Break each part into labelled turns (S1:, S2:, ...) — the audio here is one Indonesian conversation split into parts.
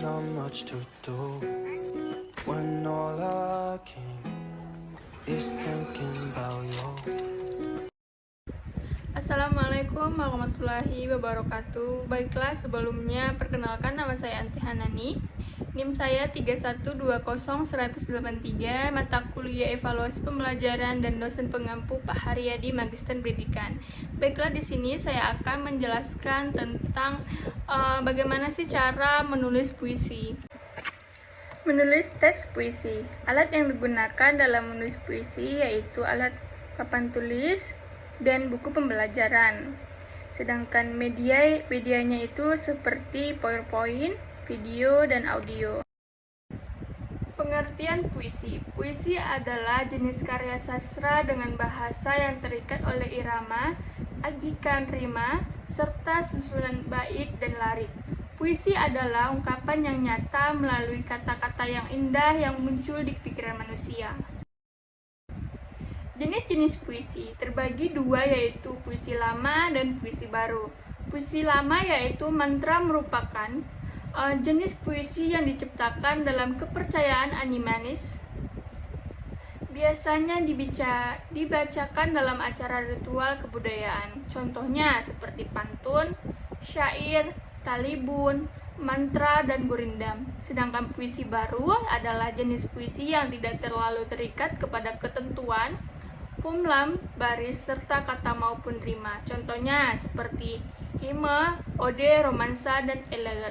S1: not much to do when all I can is thinking about you.
S2: Assalamualaikum warahmatullahi wabarakatuh. Baiklah, sebelumnya perkenalkan, nama saya Anti Hanani. NIM saya 3120183, mata kuliah evaluasi pembelajaran dan dosen pengampu Pak Haryadi, Magister Pendidikan. Baiklah, di sini saya akan menjelaskan tentang bagaimana sih cara menulis puisi. Menulis teks puisi. Alat yang digunakan dalam menulis puisi yaitu alat papan tulis dan buku pembelajaran. Sedangkan medianya itu seperti PowerPoint, video, dan audio. Pengertian puisi. Puisi adalah jenis karya sastra dengan bahasa yang terikat oleh irama, agikan rima, serta susunan bait dan larik. Puisi adalah ungkapan yang nyata melalui kata-kata yang indah yang muncul di pikiran manusia. Jenis-jenis puisi terbagi dua, yaitu puisi lama dan puisi baru. Puisi lama yaitu mantra, merupakan jenis puisi yang diciptakan dalam kepercayaan animanis. Biasanya dibacakan dalam acara ritual kebudayaan. Contohnya seperti pantun, syair, talibun, mantra, dan gurindam. Sedangkan puisi baru adalah jenis puisi yang tidak terlalu terikat kepada ketentuan kumlam, baris, serta kata maupun rima. Contohnya seperti hime, ode, romansa, dan elegan.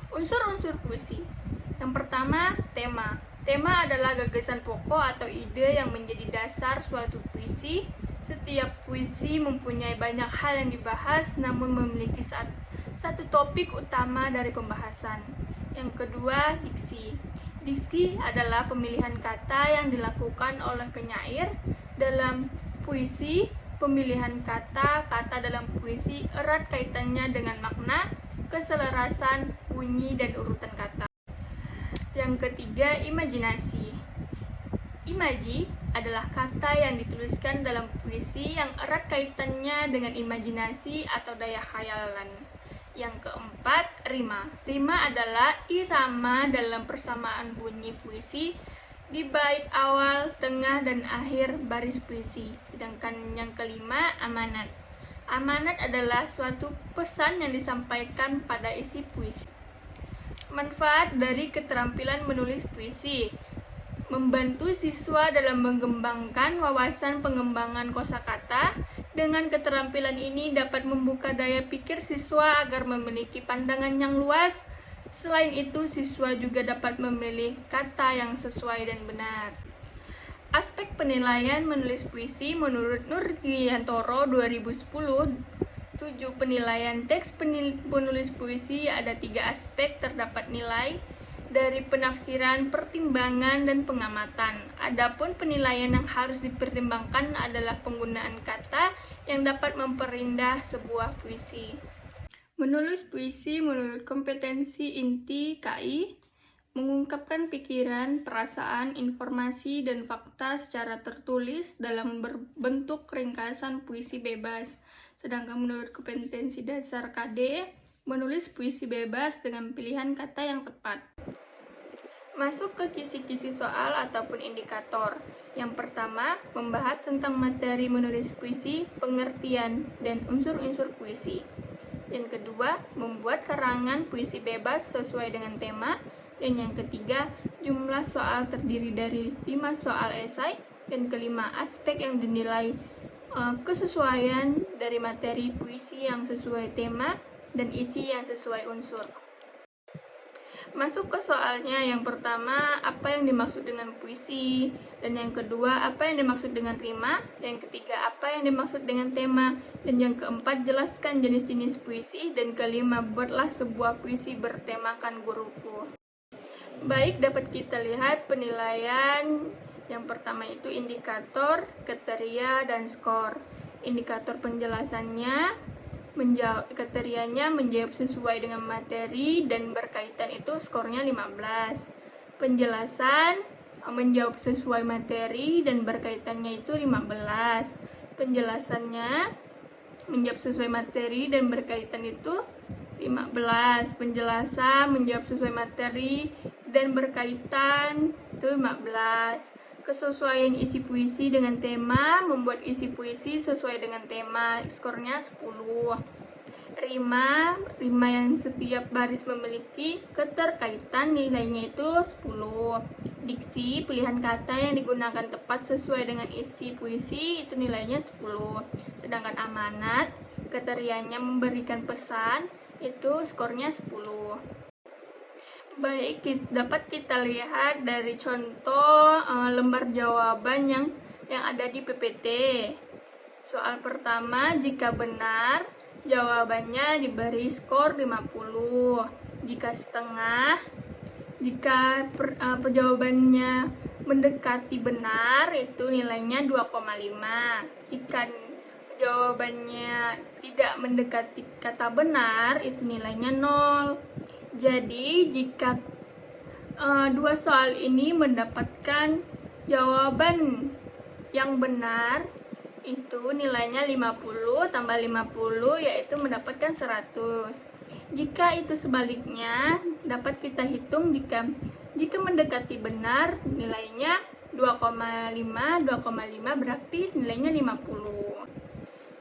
S2: Unsur-unsur puisi. Yang pertama, tema. Tema adalah gagasan pokok atau ide yang menjadi dasar suatu puisi. Setiap puisi mempunyai banyak hal yang dibahas, namun memiliki satu topik utama dari pembahasan. Yang kedua, diksi. Diksi adalah pemilihan kata yang dilakukan oleh penyair dalam puisi. Pemilihan kata dalam puisi erat kaitannya dengan makna, keselarasan, bunyi, dan urutan kata. Yang ketiga, imajinasi. Imaji adalah kata yang dituliskan dalam puisi yang erat kaitannya dengan imajinasi atau daya khayalan. Yang keempat, rima. Rima adalah irama dalam persamaan bunyi puisi di bait awal, tengah, dan akhir baris puisi. Sedangkan yang kelima, amanat. Amanat adalah suatu pesan yang disampaikan pada isi puisi. Manfaat dari keterampilan menulis puisi: membantu siswa dalam mengembangkan wawasan pengembangan kosakata. Dengan keterampilan ini dapat membuka daya pikir siswa agar memiliki pandangan yang luas. Selain itu, siswa juga dapat memilih kata yang sesuai dan benar. Aspek penilaian menulis puisi menurut Nurdiantoro 2010, 7 penilaian teks penulis puisi ada 3 aspek. Terdapat nilai dari penafsiran, pertimbangan, dan pengamatan. Adapun penilaian yang harus dipertimbangkan adalah penggunaan kata yang dapat memperindah sebuah puisi. Menulis puisi menurut kompetensi inti KI mengungkapkan pikiran, perasaan, informasi, dan fakta secara tertulis dalam berbentuk ringkasan puisi bebas. Sedangkan menurut kompetensi dasar KD, menulis puisi bebas dengan pilihan kata yang tepat. Masuk ke kisi-kisi soal ataupun indikator. Yang pertama, membahas tentang materi menulis puisi, pengertian, dan unsur-unsur puisi. Yang kedua, membuat karangan puisi bebas sesuai dengan tema. Dan yang ketiga, jumlah soal terdiri dari 5 soal esai. Dan kelima, aspek yang dinilai kesesuaian dari materi puisi yang sesuai tema dan isi yang sesuai unsur. Masuk ke soalnya. Yang pertama, apa yang dimaksud dengan puisi, dan yang kedua, apa yang dimaksud dengan rima, yang ketiga, apa yang dimaksud dengan tema, dan yang keempat, jelaskan jenis-jenis puisi, dan kelima, buatlah sebuah puisi bertemakan guruku. Baik, dapat kita lihat penilaian. Yang pertama itu indikator, kriteria, dan skor. Indikator penjelasannya, kriterianya menjawab sesuai dengan materi dan berkaitan, itu skornya 15. Penjelasan menjawab sesuai materi dan berkaitannya itu 15. Penjelasannya menjawab sesuai materi dan berkaitan itu 15. Penjelasan, menjawab sesuai materi dan berkaitan, itu 15. Kesesuaian isi puisi dengan tema, membuat isi puisi sesuai dengan tema, skornya 10. Rima yang setiap baris memiliki keterkaitan, nilainya itu 10. Diksi, pilihan kata yang digunakan tepat sesuai dengan isi puisi, itu nilainya 10. Sedangkan amanat, kriterianya memberikan pesan, itu skornya 10. Baik, dapat kita lihat dari contoh lembar jawaban yang ada di PPT. Soal pertama, jika benar, jawabannya diberi skor 50. Jika setengah, jika jawabannya mendekati benar, itu nilainya 2,5. Jika jawabannya tidak mendekati kata benar, itu nilainya 0. Jadi, jika dua soal ini mendapatkan jawaban yang benar, itu nilainya 50 tambah 50, yaitu mendapatkan 100. Jika itu sebaliknya, dapat kita hitung jika mendekati benar, nilainya 2,5 berarti nilainya 50.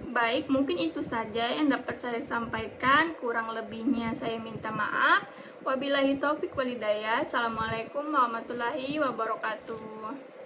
S2: Baik, mungkin itu saja yang dapat saya sampaikan. Kurang lebihnya saya minta maaf. Wabillahi taufik walhidayah. Assalamualaikum warahmatullahi wabarakatuh.